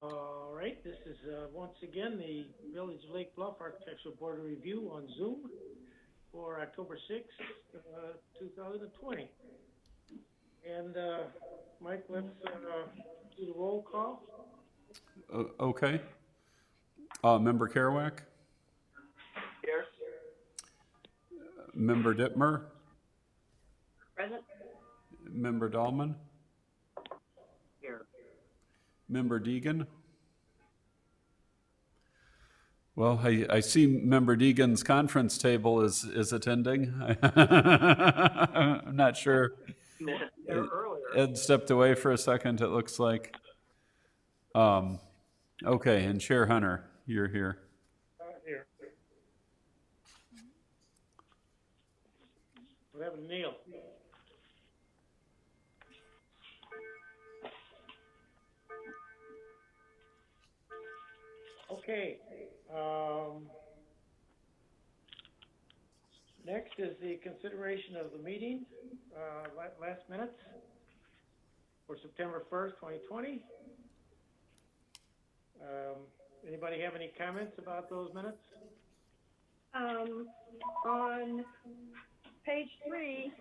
All right, this is once again the Village of Lake Bluff Architectural Board of Review on Zoom for October 6th, 2020. And Mike, let's do the roll call. Okay. Member Kerouac? Here. Member Dittmer? Present. Member Dahlman? Here. Member Deegan? Well, I see Member Deegan's conference table is attending. I'm not sure. Ed stepped away for a second, it looks like. Okay, and Chair Hunter, you're here. Here. We have Neil. Okay. Next is the consideration of the meeting, last minutes for September 1st, 2020. Anybody have any comments about those minutes? On page 3,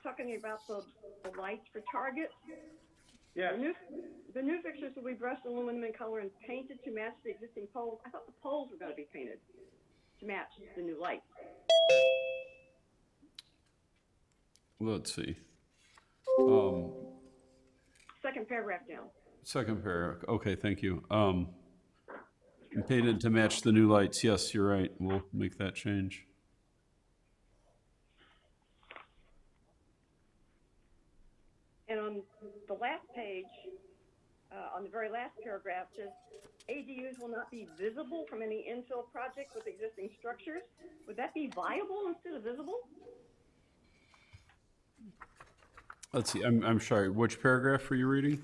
talking about the lights for Target. Yeah. The new fixtures will be brushed aluminum in color and painted to match the existing poles. I thought the poles were going to be painted to match the new lights. Let's see. Second paragraph down. Second paragraph. Okay, thank you. Painted to match the new lights. Yes, you're right. We'll make that change. And on the last page, on the very last paragraph, says ADUs will not be visible from any infill project with existing structures. Would that be viable instead of visible? Let's see. I'm sorry. Which paragraph were you reading?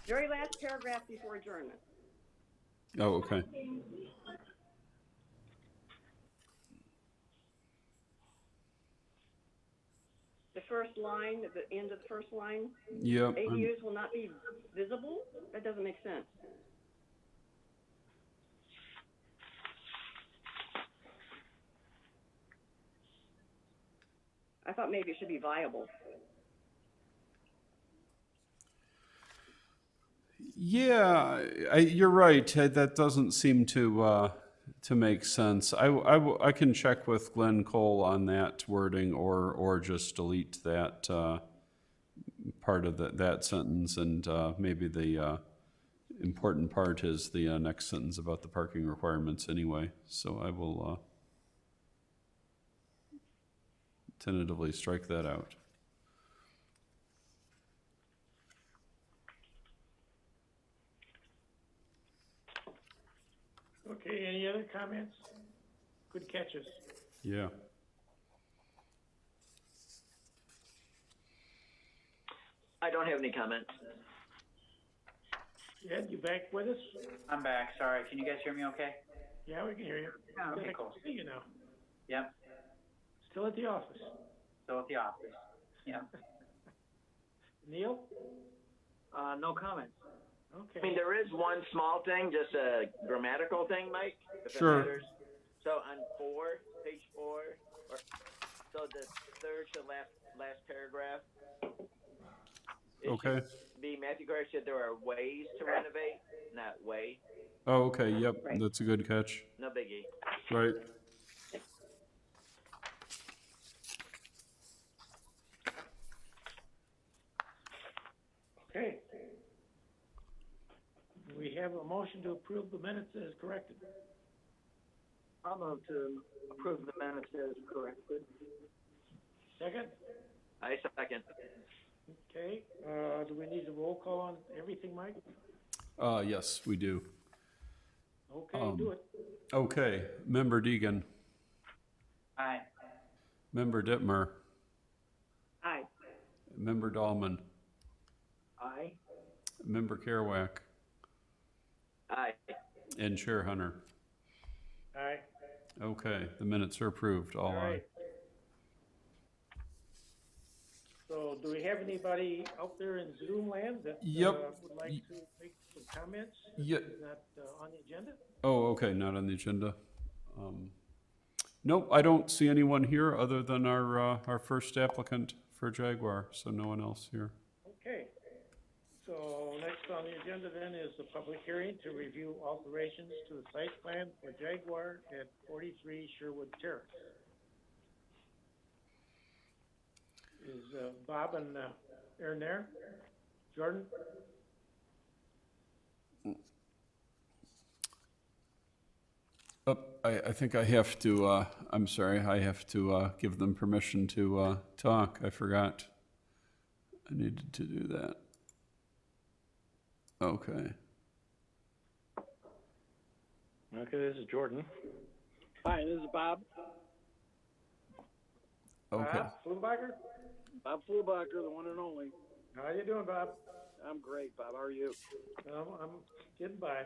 Very last paragraph before adjournment. Oh, okay. The first line, at the end of the first line, Yep. ADUs will not be visible? That doesn't make sense. I thought maybe it should be viable. Yeah, you're right. That doesn't seem to make sense. I can check with Glenn Cole on that wording, or just delete that part of that sentence, and maybe the important part is the next sentence about the parking requirements anyway. So I will tentatively strike that out. Okay, any other comments? Good catches. Yeah. I don't have any comments. Ed, you back with us? I'm back. Sorry. Can you guys hear me okay? Yeah, we can hear you. Oh, okay, I can cool. see you now. Yep. Still at the office. Still at the office. Yep. Neil? No comments. Okay. I mean, there is one small thing, just a grammatical thing, Mike, if Sure. it matters. So on page 4, so the third to last paragraph. It Okay. should be Matthew Gray said there are ways to renovate, not way. Oh, okay. Yep. Right. That's a good catch. No biggie. Right. Okay. We have a motion to approve the minutes as corrected. I'll move to approve the minutes as corrected. Second? I second. Okay. Do we need a roll call on everything, Mike? Yes, we do. Okay, do it. Okay. Member Deegan. Aye. Member Dittmer. Aye. Member Dahlman. Aye. Member Kerouac. Aye. And Chair Hunter. Aye. Okay, the minutes are approved. All All aye. right. So do we have have anybody out there in Zoom land that Yep. would like to make some comments? Yep. Is not on the agenda? Oh, okay, not on the agenda. Nope, I don't see anyone here other than our first applicant for Jaguar, so no one else here. Okay. So next on the agenda then is the public hearing to review alterations to the site plan for Jaguar at 43 Sherwood Terrace. Is Bob and Aaron there? Jordan? Oh, I think I have to, I'm sorry, I have to give them permission to talk. I forgot. I needed to do that. Okay. Okay, this is Jordan. Hi, this is Bob. Okay. Bob Flubacher? Bob Flubacher, the one and only. How you doing, Bob? I'm great, Bob. How are you? I'm getting by.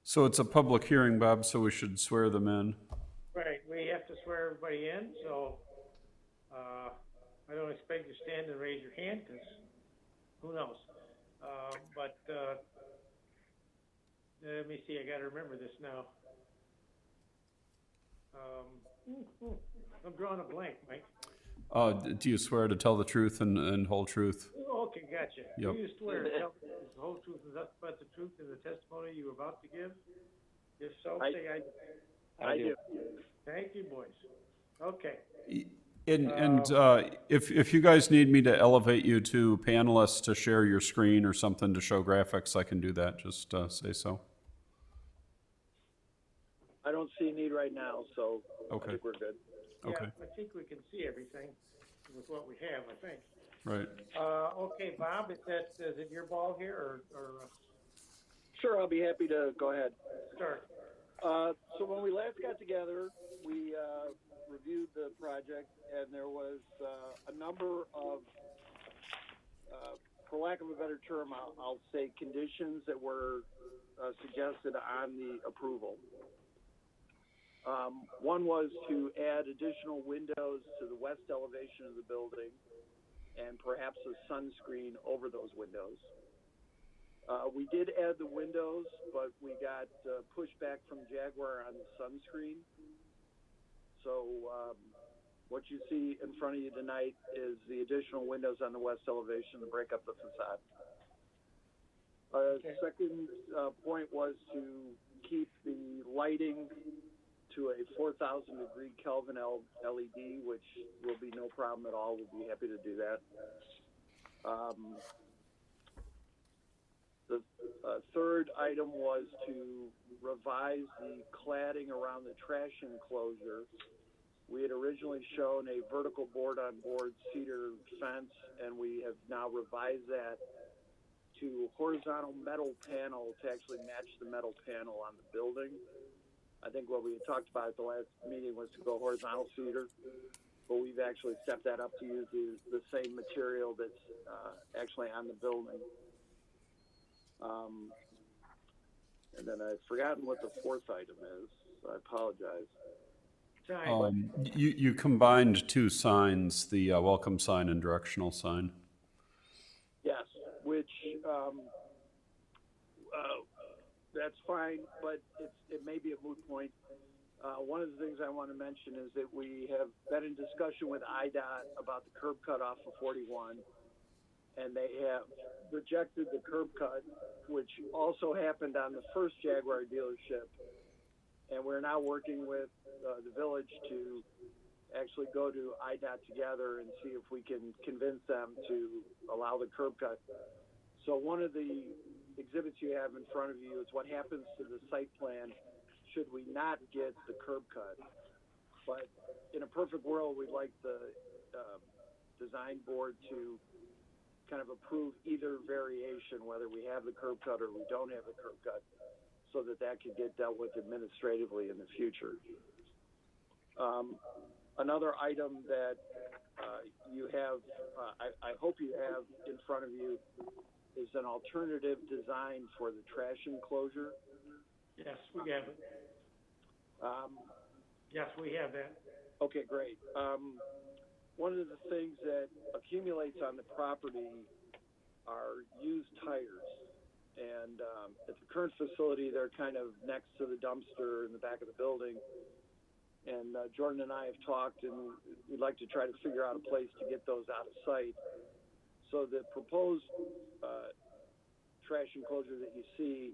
So it's a public hearing, Bob, so we should swear them in. Right, we have to swear everybody in, so I don't expect you to stand and raise your hand, because who knows? But let me see, I gotta remember this now. I'm drawing a blank, Mike. Do you swear to tell the truth and whole truth? Okay, gotcha. Yep. Do you swear to tell the whole truth and nothing but the truth in the testimony you were about to give? If so, say I do. I do. Thank you, boys. Okay. And if you guys need me to elevate you to panelists to share your screen or something to show graphics, I can do that. Just say so. I don't see a need right now, so Okay. I think we're good. Okay. Yeah, I think we can see everything with what we have, I think. Right. Okay, Bob, is it your ball here or Sure, I'll be happy to go ahead. start? So when we last got together, we reviewed the project, and there was a number of, for lack of a better term, I'll say conditions that were suggested on the approval. One was to add additional windows to the west elevation of the building and perhaps a sunscreen over those windows. We did add the windows, but we got pushback from Jaguar on the sunscreen. So what you see in front of you tonight is the additional windows on the west elevation to break up the facade. Okay. Second point was to keep the lighting to a 4,000 degree Kelvin LED, which will be no problem at all. We'll be happy to do that. The third item was to revise the cladding around the trash enclosure. We had originally shown a vertical board-on-board cedar fence, and we have now revised that to horizontal metal panel to actually match the metal panel on the building. I think what we had talked about at the last meeting was to go horizontal cedar, but we've actually stepped that up to use the same material that's actually on the building. And then I've forgotten what the fourth item is, so I apologize. Time. You combined two signs, the welcome sign and directional sign. Yes, which that's fine, but it may be a moot point. One of the things I want to mention is that we have been in discussion with IDOT about the curb cut off of 41, and they have rejected the curb cut, which also happened on the first Jaguar dealership. And we're now working with the village to actually go to IDOT together and see if we can convince them to allow the curb cut. So one of the exhibits you have in front of you is what happens to the site plan should we not get the curb cut. But in a perfect world, we'd like the design board to kind of approve either variation, whether we have the curb cut or we don't have the curb cut, so that could get dealt with administratively in the future. Another item that you have, I hope you have in front of you, is an alternative design for the trash enclosure. Yes, we have it. Yes, we have that. Okay, great. one of the things that accumulates on the property are used tires. And at the current facility, they're kind of next to the dumpster in the back of the building. And Jordan and I have talked, and we'd like to try to figure out a place to get those out of sight. So the proposed trash enclosure that you see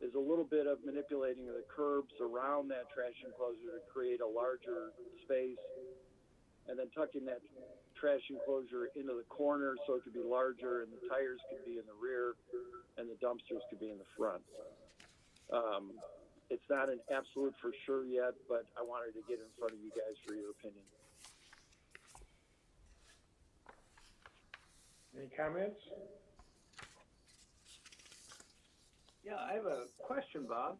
is a little bit of manipulating the curbs around that trash enclosure to create a larger space, and then tucking that trash enclosure into the corner so it could be larger, and the tires could be in the rear, and the dumpsters could be in the front. It's not an absolute for sure yet, but I wanted to get in front of you guys for your opinion. Any comments? Yeah, I have a question, Bob.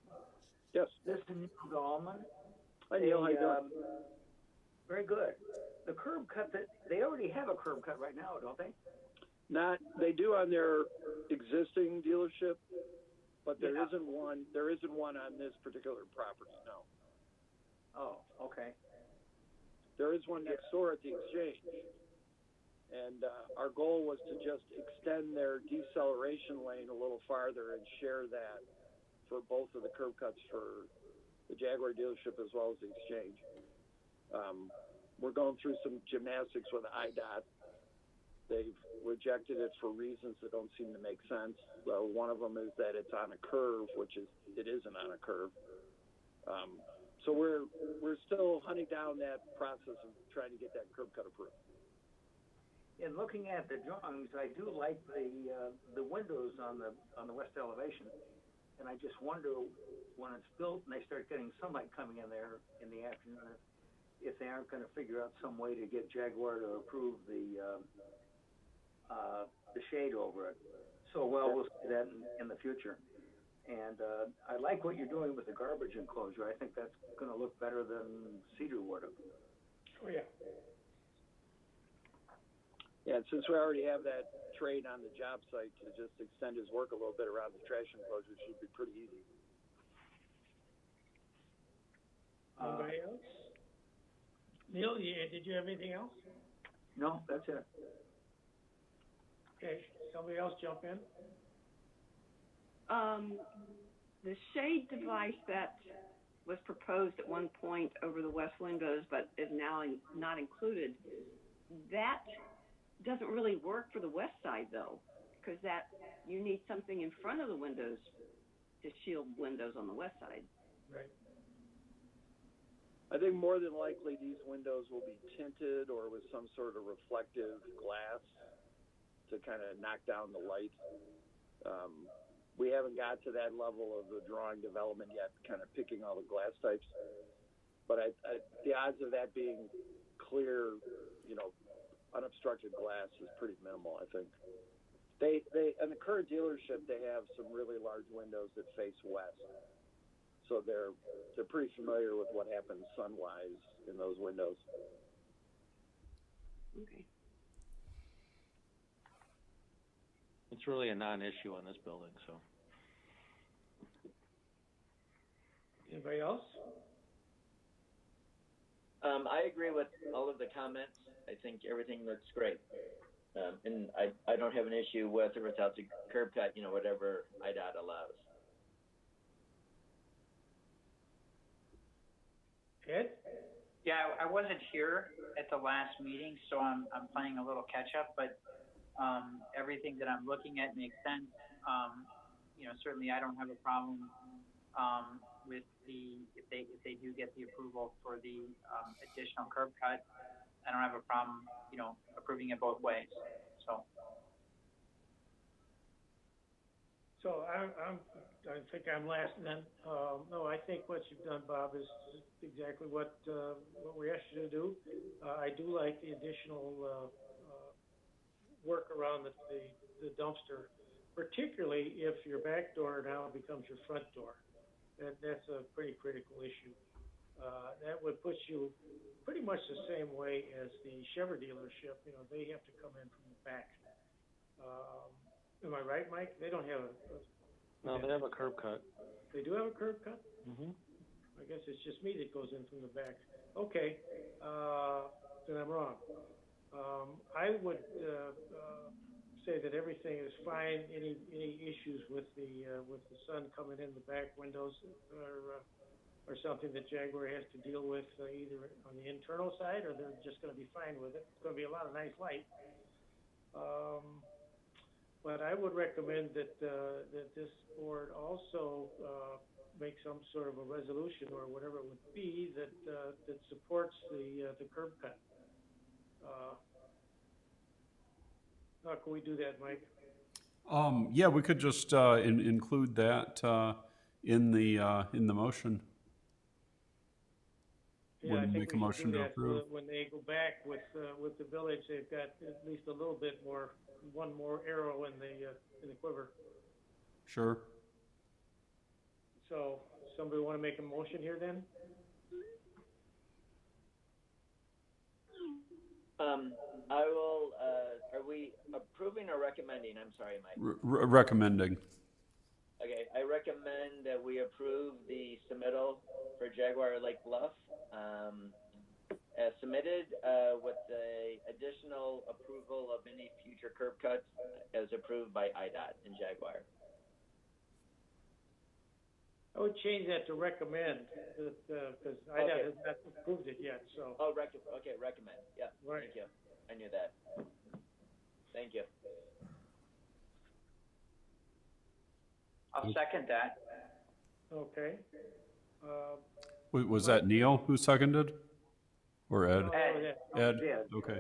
Yes. This is Neil Dahlman. Hi, Neil. How you doing? Very good. The curb cut they already have a curb cut right now, don't they? They do on their existing dealership, but there Yeah. isn't one. There isn't one on this particular property. No. Oh, okay. There is one next door at the exchange, and our goal was to just extend their deceleration lane a little farther and share that for both of the curb cuts for the Jaguar dealership as well as the exchange. We're going through some gymnastics with IDOT. They've rejected it for reasons that don't seem to make sense. So one of them is that it's on a curve, which it isn't on a curve. So we're still hunting down that process of trying to get that curb cut approved. In looking at the drawings, I do like the windows on the west elevation, and I just wonder when it's built and they start getting sunlight coming in there in the afternoon, if they aren't going to figure out some way to get Jaguar to approve the shade over it. So we'll see that in the future. And I like what you're doing with the garbage enclosure. I think that's going to look better than cedar would have. Oh, yeah. Yeah, and since we already have that trade on the job site, to just extend his work a little bit around the trash enclosure should be pretty easy. Anybody else? Neil, did you have anything else? No, that's it. Okay, somebody else jump in. The shade device that was proposed at one point over the west windows, but is now not included, that doesn't really work for the west side though, because you need something in front of the windows to shield windows on the west side. Right. I think more than likely these windows will be tinted or with some sort of reflective glass to kind of knock down the light. We haven't got to that level of the drawing development yet, kind of picking all the glass types. But the odds of that being clear, unobstructed glass is pretty minimal, I think. They in the current dealership, they have some really large windows that face west. So they're pretty familiar with what happens sun-wise in those windows. Okay. It's really a non-issue on this building, so. Anybody else? I agree with all of the comments. I think everything looks great. And I don't have an issue with or without the curb cut, whatever IDOT allows. Ed? Yeah, I wasn't here at the last meeting, so I'm playing a little catch up, but everything that I'm looking at makes sense. Certainly I don't have a problem with if they do get the approval for the additional curb cut. I don't have a problem, approving it both ways. So I think I'm last then. No, I think what you've done, Bob, is exactly what we asked you to do. I do like the additional work around the dumpster, particularly if your back door now becomes your front door. That's a pretty critical issue. That would put you pretty much the same way as the Chevrolet dealership. They have to come in from the back. Am I right, Mike? They don't have No, they have a curb cut. They do have a curb cut? Mm-hmm. I guess it's just me that goes in from the back. Okay, then I'm wrong. I would say that everything is fine. Any issues with the sun coming in the back windows or something that Jaguar has to deal with either on the internal side, or they're just going to be fine with it. It's going to be a lot of nice light. But I would recommend that this board also make some sort of a resolution or whatever it would be that supports the curb cut. How can we do that, Mike? Yeah, we could just include that in the motion. Yeah, I Wouldn't think make a we should motion do to that. approve. When they go back with the village, they've got at least a little bit more, one more arrow in the quiver. Sure. So, somebody want to make a motion here then? I will, are we approving or recommending? I'm sorry, Mike. Recommending. Okay, I recommend that we approve the submittal for Jaguar Lake Bluff, as submitted, with the additional approval of any future curb cuts as approved by IDOT and Jaguar. I would change that to recommend, because IDOT has not approved it yet, so. Oh, okay, recommend, yeah, Right. Thank you. I knew that. Thank you. I'll second that. Okay. Was that Neil who seconded? Or Ed? No, Ed. Ed? Yeah. Okay.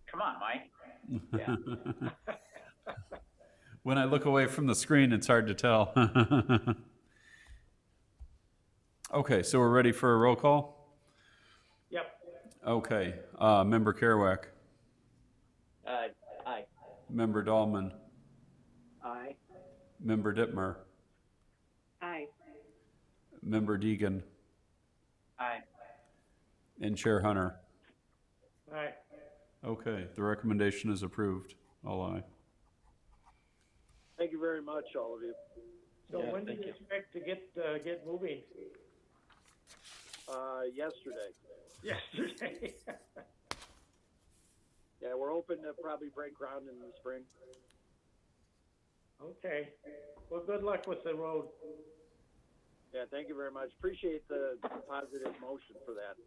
Come on, Mike. Yeah. When I look away from the screen, it's hard to tell. Okay, so we're ready for a roll call? Yep. Okay, Member Kerouac, Aye. Member Dahlman, Aye. Member Dittmer, Aye. Member Deegan, Aye. and Chair Hunter. Aye. Okay, the recommendation is approved. All aye. Thank you very much, all of you. So Yeah, when do thank you you. expect to get moving? Yesterday. Yesterday. Yeah, we're hoping to probably break ground in the spring. Okay. Well, good luck with the road. Yeah, thank you very much. Appreciate the positive motion for that.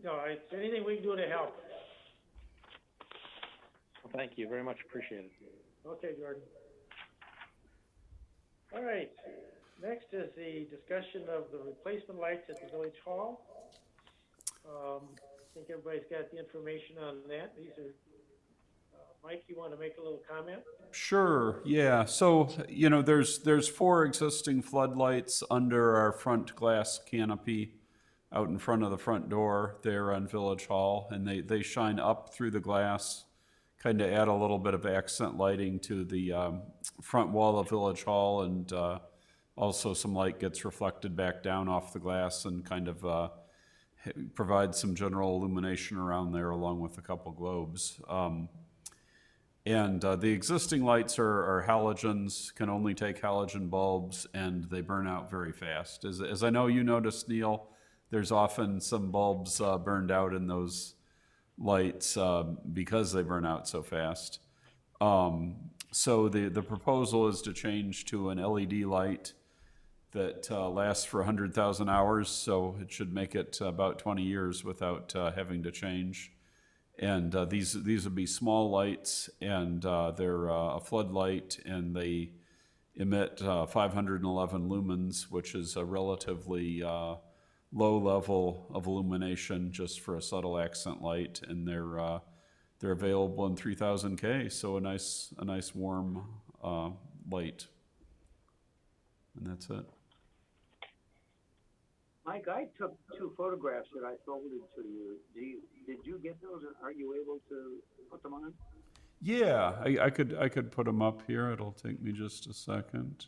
No, it's anything we can do to help. Well, thank you very much. Appreciate it. Okay, Jordan. All right. Next is the discussion of the replacement lights at the village hall. I think everybody's got the information on that. These are, Mike, you want to make a little comment? Sure, yeah. So, there's 4 existing floodlights under our front glass canopy out in front of the front door there on Village Hall, and they shine up through the glass, kind of add a little bit of accent lighting to the front wall of Village Hall, and also some light gets reflected back down off the glass and kind of provides some general illumination around there along with a couple globes. And the existing lights are halogens, can only take halogen bulbs, and they burn out very fast. As I know you noticed, Neil, there's often some bulbs burned out in those lights because they burn out so fast. So the proposal is to change to an LED light that lasts for 100,000 hours, so it should make it about 20 years without having to change. And these would be small lights, and they're a floodlight, and they emit 511 lumens, which is a relatively low level of illumination just for a subtle accent light, and they're available in 3000 K, so a nice warm light, and that's it. Mike, I took 2 photographs that I forwarded to you. Did you get those, or are you able to put them on? Yeah, I could put them up here. It'll take me just a second.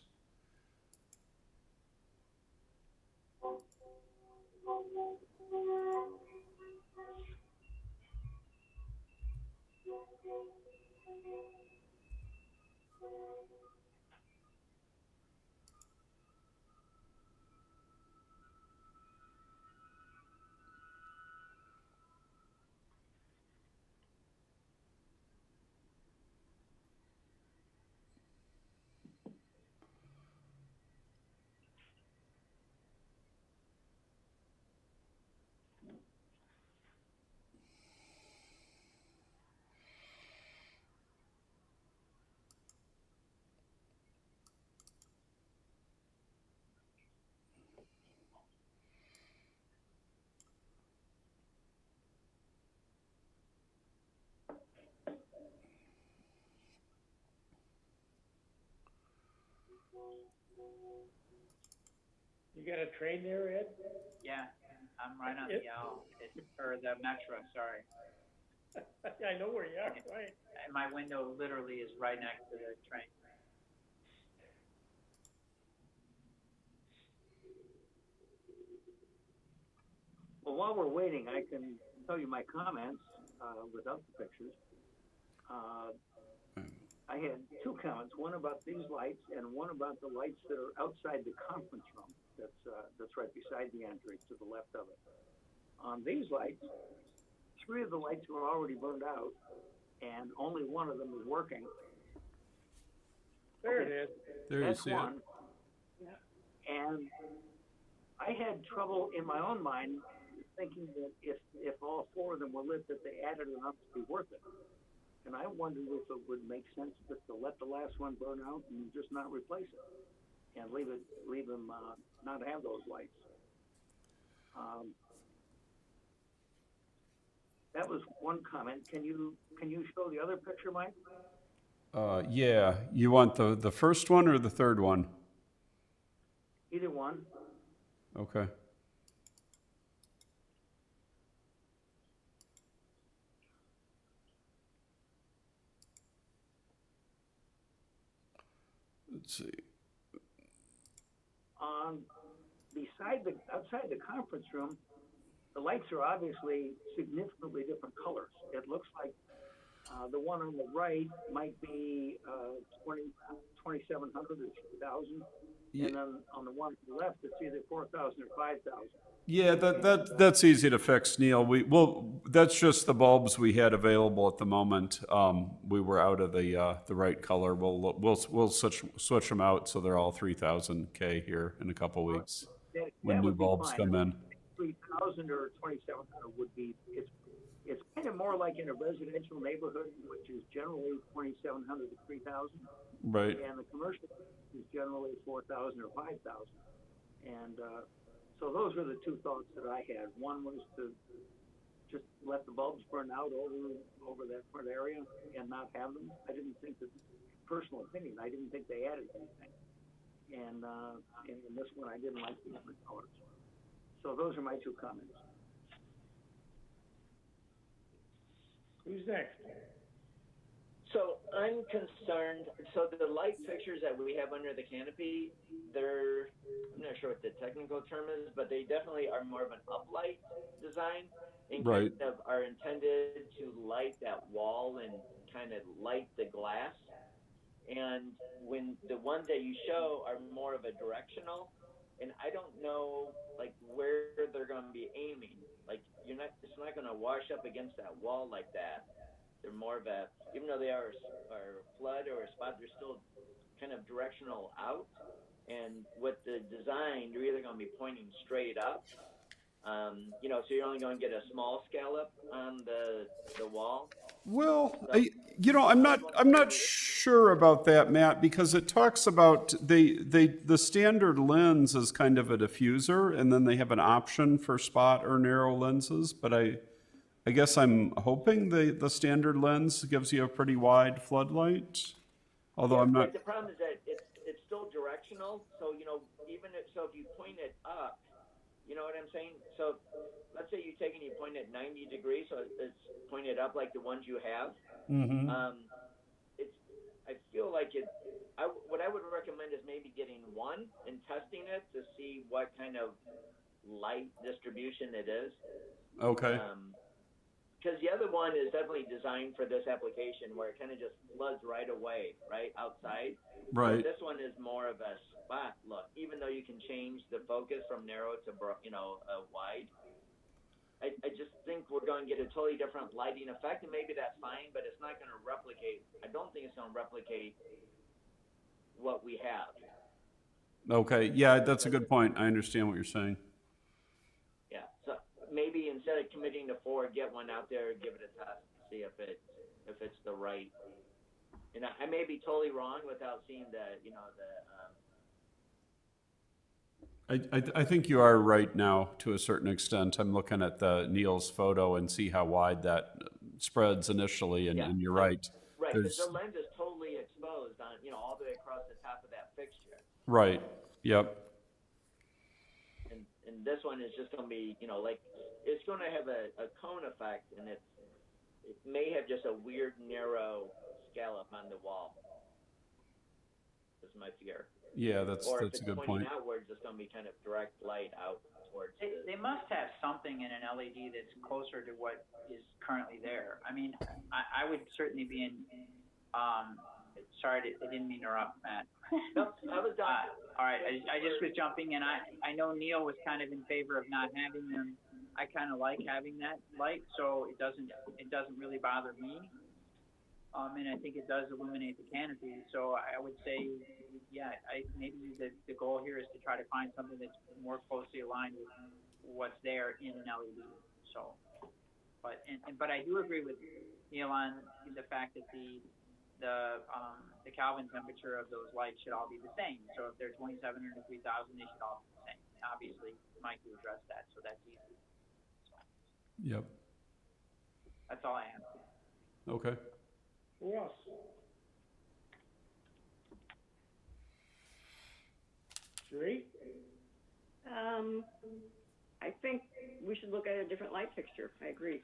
You got a train there, Ed? Yeah, I'm right on the or the metro. Sorry, I know where you are, right? and my window literally is right next to the train. Well, while we're waiting, I can tell you my comments without the pictures. I had two comments, one about these lights and one about the lights that are outside the conference room that's right beside the entry to the left of it. On these lights, 3 of the lights were already burned out and only one of them is working. There it is. There you That's see one. And I had trouble in my own mind thinking that if all 4 of them were lit, that they added enough to be worth it. And I wondered if it would make sense just to let the last one burn out and just not replace it, and leave them not have those lights. That was one comment. Can you show the other picture, Mike? it. Yeah, you want the first one or the third one? Either one. Okay. Let's see. Outside the conference room, the lights are obviously significantly different colors. It looks like the one on the right might be 2,700 or 2,000, and then on the one on the left, it's either 4,000 or 5,000. Yeah, that's easy to fix, Neil. That's just the bulbs we had available at the moment. We were out of the right color. We'll switch them out so they're all 3,000 K here in a couple weeks when That new would be bulbs fine. come in. 3,000 or 2,700 would be, it's kind of more like in a residential neighborhood, which is generally 2,700 to 3,000. Right. And the commercial is generally 4,000 or 5,000. And so those were the 2 thoughts that I had. One was to just let the bulbs burn out over that front area and not have them. I didn't think that, personal opinion, I didn't think they added anything. And in this one, I didn't like the different colors. So those are my 2 comments. Who's next? So I'm concerned. So the light fixtures that we have under the canopy, I'm not sure what the technical term is, but they definitely are more of an uplight design and Right. kind of are intended to light that wall and kind of light the glass. And when the ones that you show are more of a directional, and I don't know like where they're going to be aiming. Like it's not going to wash up against that wall like that. They're more of a, even though they are flood or a spot, they're still kind of directional out. And with the design, you're either going to be pointing straight up, so you're only going to get a small scallop on the wall. Well, So, I'm not sure about that, Matt, because it talks about the standard lens is kind of a diffuser, and then they have an option for spot or narrow lenses. But I guess I'm hoping the standard lens gives you a pretty wide floodlight. Although I'm not. But the problem is that it's still directional. So if you point it up, you know what I'm saying? So let's say you take and you point it 90 degrees, so it's pointed up like the ones you have. Mm-hmm. I feel like what I would recommend is maybe getting one and testing it to see what kind of light distribution it is. Okay. Because the other one is definitely designed for this application where it kind of just floods right away, right outside. Right. So this one is more of a spot look, even though you can change the focus from narrow to wide. I just think we're going to get a totally different lighting effect, and maybe that's fine, but it's not going to replicate. I don't think it's going to replicate what we have. Okay. Yeah, that's a good point. I understand what you're saying. Yeah. So maybe instead of committing to 4, get one out there, give it a test, see if it's the right. And I may be totally wrong without seeing I think you are right now to a certain extent. I'm looking at Neil's photo and see how wide that spreads initially, and you're right. Right, because the lens is totally exposed on all the way across the top of that fixture. Right, yep, And this one is just gonna be, like, it's gonna have a cone effect, and it may have just a weird narrow scallop on the wall. Is my fear. yeah, that's Or if a it's good pointing point. outwards, it's gonna be kind of direct light out towards They must have something in an LED that's closer to what is currently there. I mean, I would certainly be in, sorry, I didn't mean to interrupt, Matt. Nope, I was done. All right, I just was jumping in. I know Neil was kind of in favor of not having them. I kind of like having that light, so it doesn't really bother me. And I think it does illuminate the canopy. So I would say, yeah, maybe the goal here is to try to find something that's more closely aligned with what's there in an LED. So, but I do agree with Neil on the fact that the Kelvin temperature of those lights should all be the same. So if they're 2,700 to 3,000, they should all be the same. Obviously, Mike, you addressed that, so that's easy. So Yep, that's all I have. okay. Who else? Sheree? I think we should look at a different light fixture. I agree.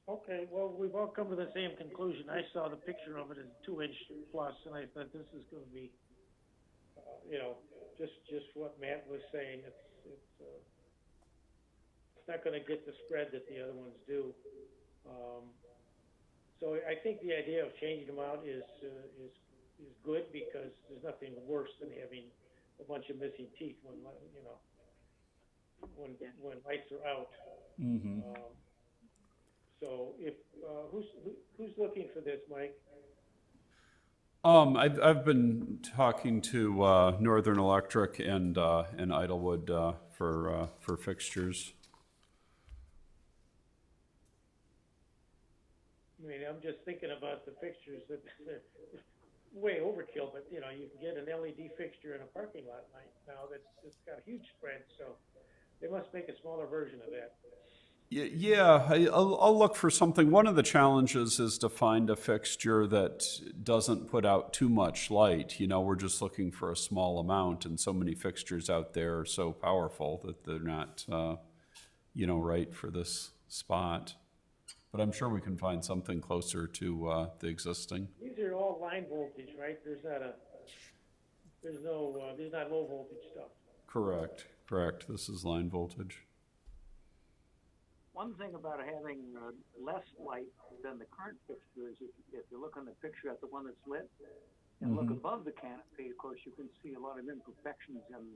Okay, well, we've all come to the same conclusion. I saw the picture of it as 2-inch plus, and I thought this is going to be, just what Matt was saying. It's not going to get the spread that the other ones do. So I think the idea of changing them out is good, because there's nothing worse than having a bunch of missing teeth when lights are out. Mm-hmm. So if who's looking for this, Mike? I've been talking to Northern Electric and Idlewood for fixtures. I mean, I'm just thinking about the fixtures that way overkill, but you can get an LED fixture in a parking lot now that's got a huge spread, so they must make a smaller version of that. Yeah, I'll look for something. One of the challenges is to find a fixture that doesn't put out too much light. We're just looking for a small amount, and so many fixtures out there are so powerful that they're not, right for this spot. But I'm sure we can find something closer to the existing. These are all line voltage, right? There's not low voltage stuff. Correct. This is line voltage. One thing about having less light than the current fixture is if you look on the picture at the one that's lit and look above the canopy, of course, you can see a lot of imperfections in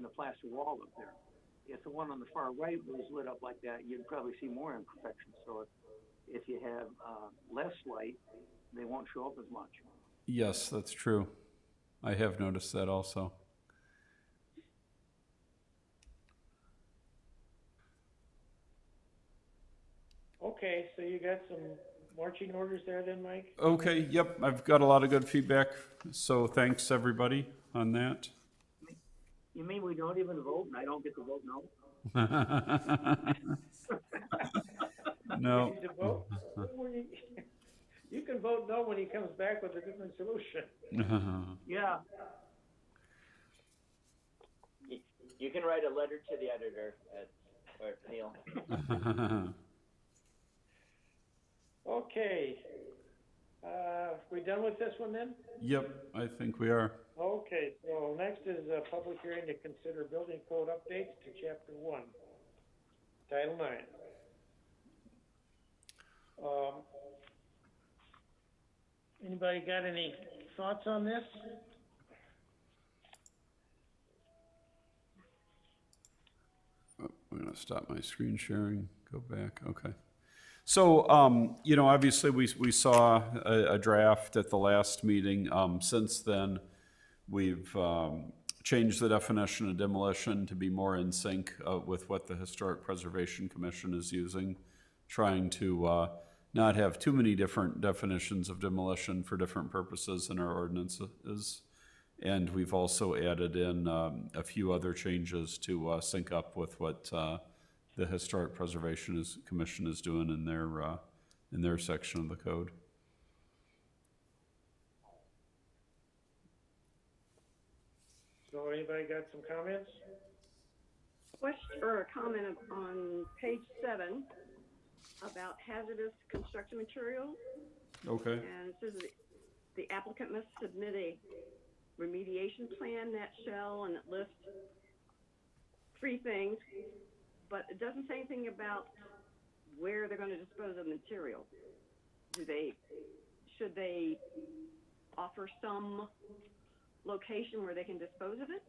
the plaster wall up there. If the one on the far right was lit up like that, you'd probably see more imperfections. So if you have less light, they won't show up as much. Yes, that's true. I have noticed that also. Okay, so you got some marching orders there then, Mike? Okay, yep, I've got a lot of good feedback, so thanks everybody on that. You mean we don't even vote and I don't get to vote no? No. You need to vote? You can vote no when he comes back with a different solution. Yeah. You can write a letter to the editor, or Neil. Okay. We done with this one then? Yep, I think we are. Okay, so next is a public hearing to consider building code updates to Chapter 1, Title 9. Anybody got any thoughts on this? I'm going to stop my screen sharing, go back, okay. So, obviously we saw a draft at the last meeting. Since then, we've changed the definition of demolition to be more in sync with what the Historic Preservation Commission is using, trying to not have too many different definitions of demolition for different purposes in our ordinances. And we've also added in a few other changes to sync up with what the Historic Preservation Commission is doing in their section of the code. So anybody got some comments? Question or a comment on page 7 about hazardous construction materials, Okay. and it says that the applicant must submit a remediation plan that shall, and it lists 3 things, but it doesn't say anything about where they're going to dispose of the material. Should they offer some location where they can dispose of it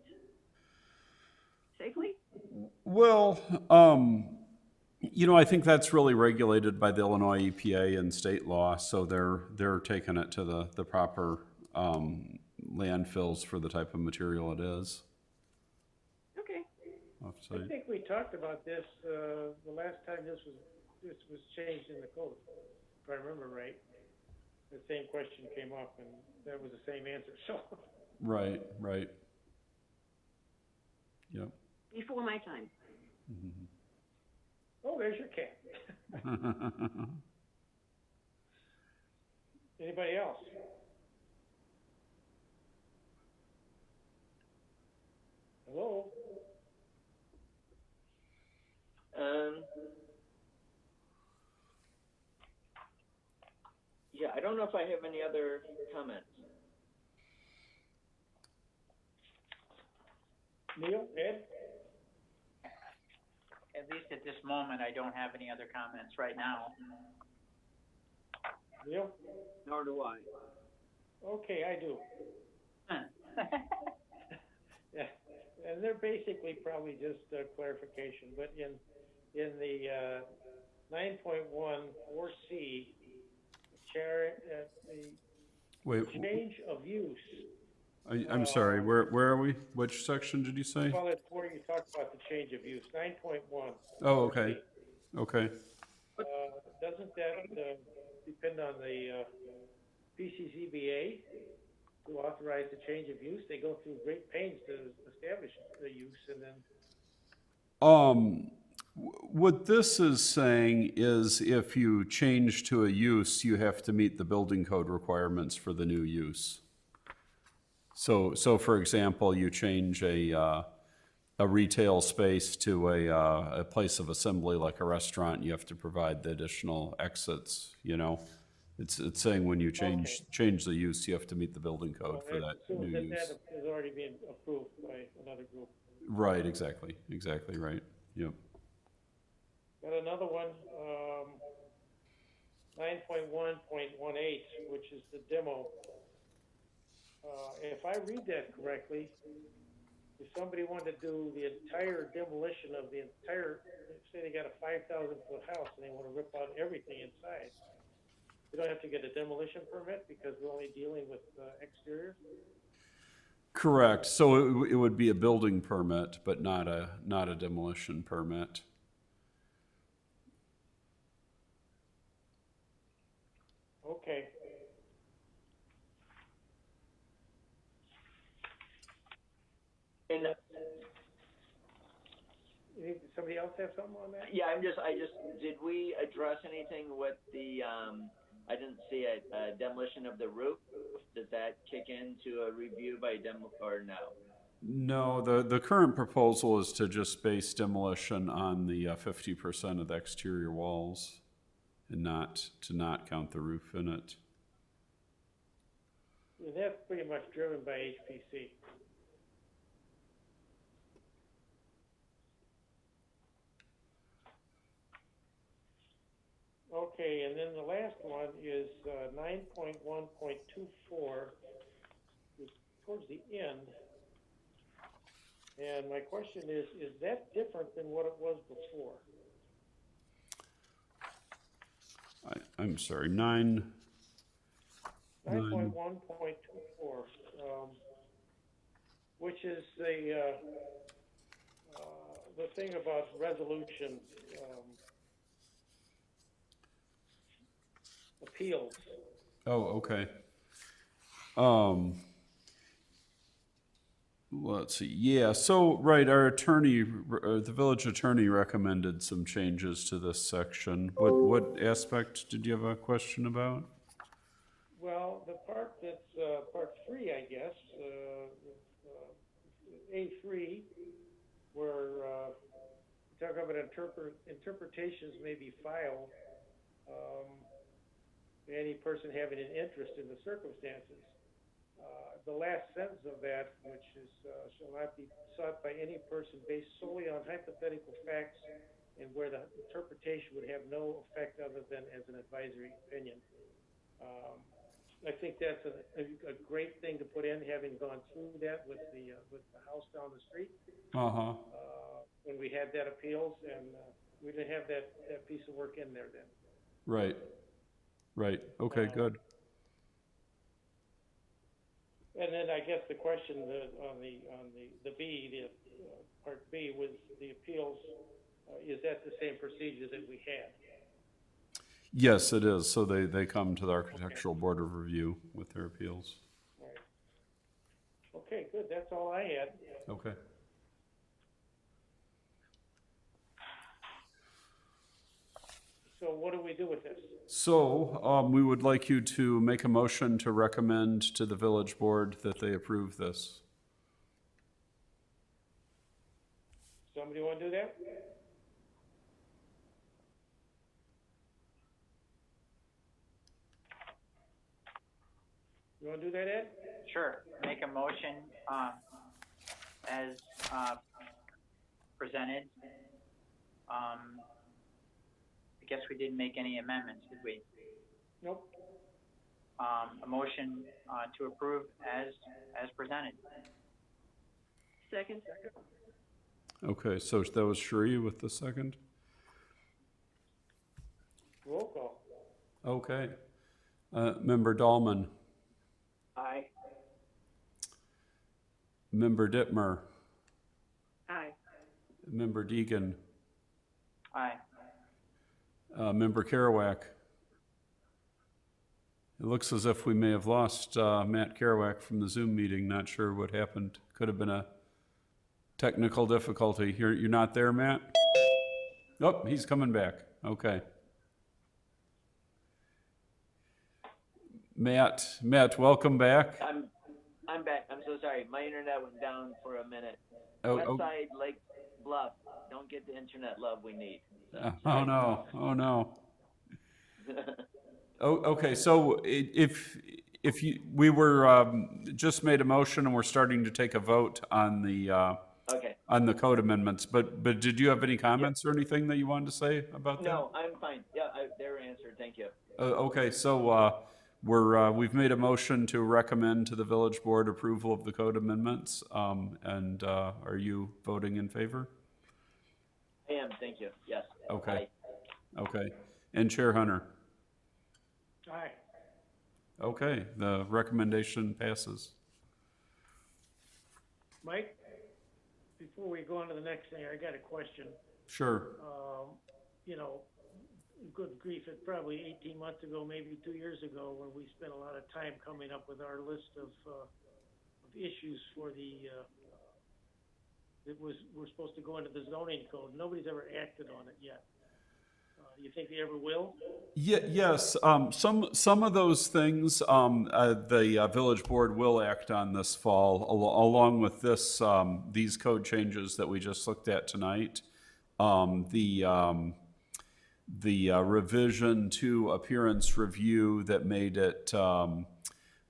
safely? Well, I think that's really regulated by the Illinois EPA and state law, so they're taking it to the proper landfills for the type of material it is. Okay. I'll have to I say. think we talked about this, the last time this was changed in the code, if I remember right. The same question came up and that was the same answer, so. Right. Yep. Before my time. Mhm. Oh, there's your cat. Anybody else? Hello? Yeah, I don't know if I have any other comments. Neil, Ed? At least at this moment, I don't have any other comments right now. Neil? Nor do I. Okay, I do. Yeah, and they're basically probably just clarification, but in the 9.1 4C, the Wait, change of use. I'm sorry. Where are we? Which section did you say? Well, it's where you talk about the change of use, 9.1. Oh, okay. Okay. Doesn't that depend on the PCZBA to authorize the change of use? They go through great pains to establish the use, and then What this is saying is if you change to a use, you have to meet the building code requirements for the new use. So for example, you change a retail space to a place of assembly like a restaurant, you have to provide the additional exits, It's saying when you change the use, you have to meet the building code for that new use. that has already been approved by another group. Right, exactly right. Yep. Got another one, 9.1.18, which is the demo. If I read that correctly, if somebody wanted to do the entire demolition of the entire, say they got a 5,000-foot house and they want to rip out everything inside, they don't have to get a demolition permit because we're only dealing with exterior? Correct. So it would be a building permit, but not a demolition permit. Okay. And Somebody else have something on that? yeah, did we address anything with the, I didn't see a demolition of the roof? Does that kick into a review by or no? No, the current proposal is to just base demolition on the 50% of the exterior walls and not count the roof in it. And that's pretty much driven by HPC. Okay, and then the last one is 9.1.24, towards the end. And my question is that different than what it was before? I'm sorry, 9. 9.1.24, which is the thing about resolution appeals. Oh, okay. Let's see. Yeah, so, right, our attorney, the village attorney recommended some changes to this section. What aspect did you have a question about? Well, the part that's part 3, I guess, A3, where, we talk about interpretations may be filed, any person having an interest in the circumstances. The last sentence of that, which is, shall not be sought by any person based solely on hypothetical facts and where the interpretation would have no effect other than as an advisory opinion. I think that's a great thing to put in, having gone through that with the house down the street. Uh-huh. When we had that appeals, and we didn't have that piece of work in there then. Right. Right. Okay, good. And then I guess the question on the B, part B, was the appeals. Is that the same procedure that we had? Yes, it is. So they come to the Architectural Board of Review with their appeals. All right. Okay, good. That's all I had. Okay. So what do we do with this? So, we would like you to make a motion to recommend to the village board that they approve this. Somebody want to do that? You want to do that, Ed? Sure. Make a motion, as, presented. I guess we didn't make any amendments, did we? Nope. A motion, to approve as presented. Second. Okay, so that was Sheree with the second? Roll call. Okay. Member Dahlman, Aye. Member Dittmer, Aye. Member Deegan, Aye. Member Kerouac. It looks as if we may have lost Matt Kerouac from the Zoom meeting. Not sure what happened. Could have been a technical difficulty. You're not there, Matt? Oh, he's coming back. Okay. Matt, welcome back. I'm back. I'm so sorry. My internet went down for a minute. Oh, Westside Lake Bluff. Don't get the internet love we need. So, oh no. Oh no. Oh, okay. So if we were just made a motion and we're starting to take a vote on the okay. on the code amendments, but did you have any comments or anything that you wanted to say about that? No, I'm fine. Yeah, they were answered. Thank you. Okay. So we've made a motion to recommend to the village board approval of the code amendments. And are you voting in favor? I am. Thank you. Yes. Okay. Aye. Okay. And Chair Hunter? Aye. Okay, the recommendation passes. Mike, before we go on to the next thing, I got a question. Sure. You know, good grief, it's probably 18 months ago, maybe 2 years ago, when we spent a lot of time coming up with our list of issues for we're supposed to go into the zoning code. Nobody's ever acted on it yet. You think they ever will? Yes, some of those things the village board will act on this fall, along with these code changes that we just looked at tonight. The revision to appearance review that made it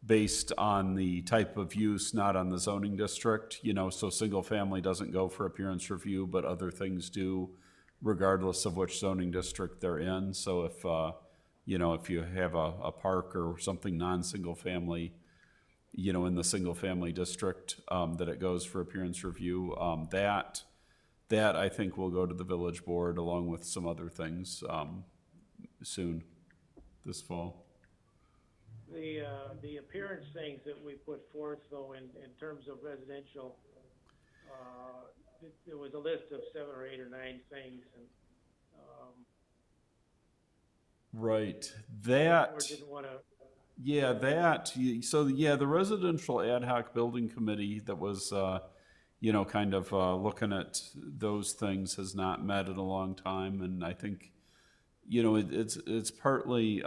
based on the type of use, not on the zoning district. You know, so single family doesn't go for appearance review, but other things do, regardless of which zoning district they're in. So if if you have a park or something non-single family, in the single family district, that it goes for appearance review, that I think will go to the village board along with some other things soon this fall. The appearance things that we put forth, though, in terms of residential, there was a list of 7 or 8 or 9 things, and right. or didn't want to. Yeah, the residential ad hoc building committee that was, kind of looking at those things has not met in a long time, and I think, it's partly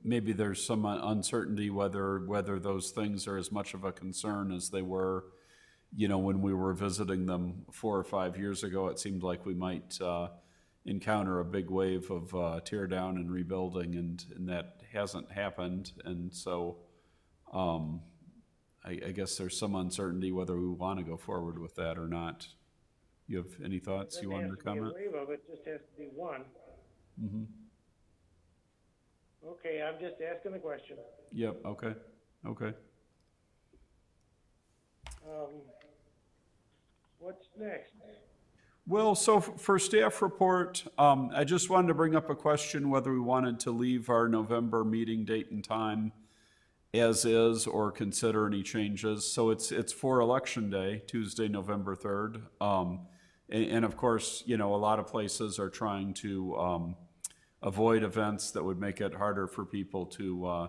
maybe there's some uncertainty whether those things are as much of a concern as they were, when we were visiting them 4 or 5 years ago. It seemed like we might encounter a big wave of tear down and rebuilding, and that hasn't happened. And so I guess there's some uncertainty whether we want to go forward with that or not. You have any thoughts you wanted to comment? Doesn't have to be a waiver, it just has to be one. Mm-hmm. Okay, I'm just asking the question. Yep, okay. What's next? Well, so for staff report, I just wanted to bring up a question whether we wanted to leave our November meeting date and time as is or consider any changes. So it's for Election Day, Tuesday, November 3rd. And of course, a lot of places are trying to avoid events that would make it harder for people to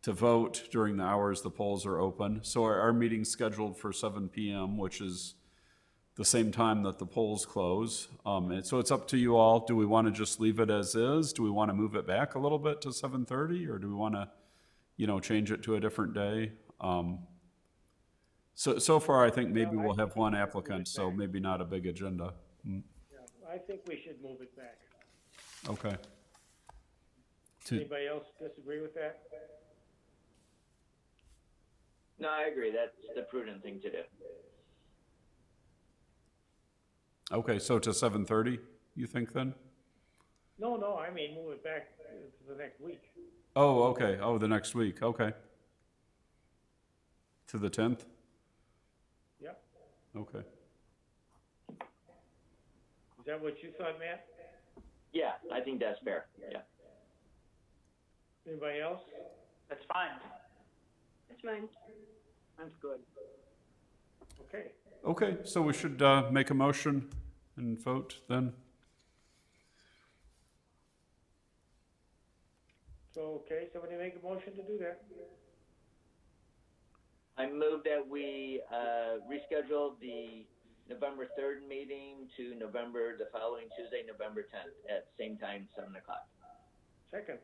vote during the hours the polls are open. So our meeting's scheduled for 7 p.m., which is the same time that the polls close. And so it's up to you all. Do we want to just leave it as is? Do we want to move it back a little bit to 7:30, or do we want to, change it to a different day? So far, I think maybe we'll have one applicant, so maybe not a big agenda. Yeah, I think we should move it back. Okay. Anybody else disagree with that? No, I agree. That's the prudent thing to do. Okay, so to 7:30, you think then? No, I mean move it back to the next week. Oh, okay. Oh, the next week. Okay. To the 10th? Yep. Okay. Is that what you thought, Matt? Yeah, I think that's fair. Yeah. Anybody else? That's fine. That's mine. That's good. Okay. Okay, so we should make a motion and vote then? So, okay, somebody make a motion to do that. I move that we reschedule the November 3rd meeting to the following Tuesday, November 10th at same time, 7 o'clock. Second.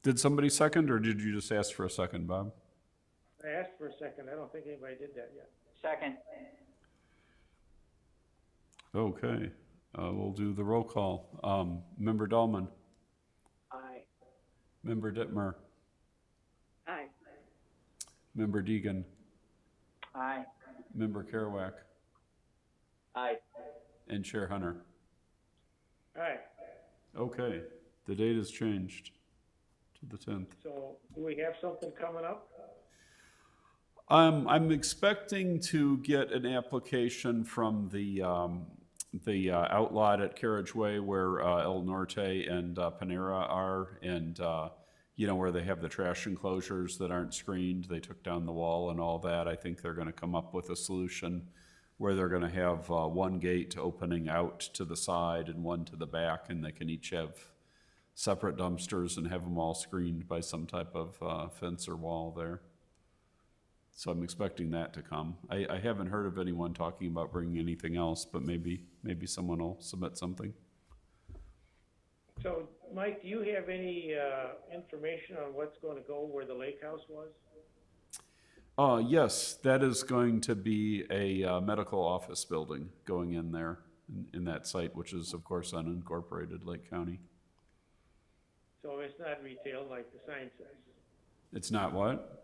Did somebody second, or did you just ask for a second, Bob? I asked for a second. I don't think anybody did that yet. Second. Okay, we'll do the roll call. Member Dahlman, Aye. Member Dittmer, Aye. Member Deegan, Aye. Member Kerouac, Aye. and Chair Hunter. All right, Okay, the date has changed to the 10th. so do we have something coming up? I'm expecting to get an application from the outlot at Carriageway where El Norte and Panera are, and where they have the trash enclosures that aren't screened. They took down the wall and all that. I think they're going to come up with a solution where they're going to have one gate opening out to the side and one to the back, and they can each have separate dumpsters and have them all screened by some type of fence or wall there. So I'm expecting that to come. I haven't heard of anyone talking about bringing anything else, but maybe someone will submit something. So, Mike, do you have any information on what's going to go where the lake house was? Yes, that is going to be a medical office building going in there in that site, which is of course unincorporated Lake County. So it's not retail like the sign says? It's not what?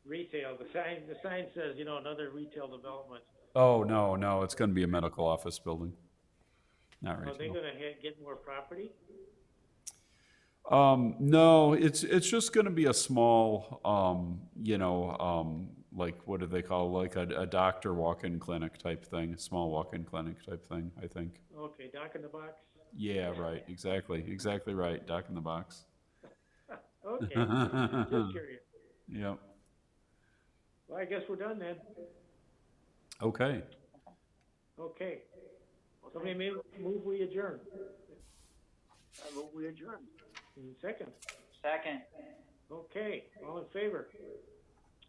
Retail, the sign says, another retail development. Oh, no, it's going to be a medical office building. Not Are they retail. going to get more property? No, it's just going to be a small, like what do they call, like a doctor walk-in clinic type thing, small walk-in clinic type thing, I think. Okay, dock in the box? Yeah, right, exactly right, doc in the box. Okay, just curious. Yep. Well, I guess we're done then. Okay. Okay. Somebody move, we adjourn. I move we adjourn. Second. Second. Okay, all in favor?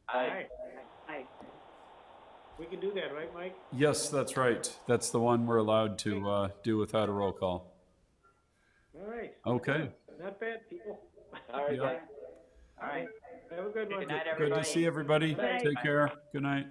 Aye. Aye. We We can do that, right, Mike? Yes, that's right. That's the one we're allowed to do without a roll call. All right. Okay. Not bad, people. All right, Yeah. guys. All right. Have a good one. Good night, Good everybody. to see everybody. Good night. Take care. Good night.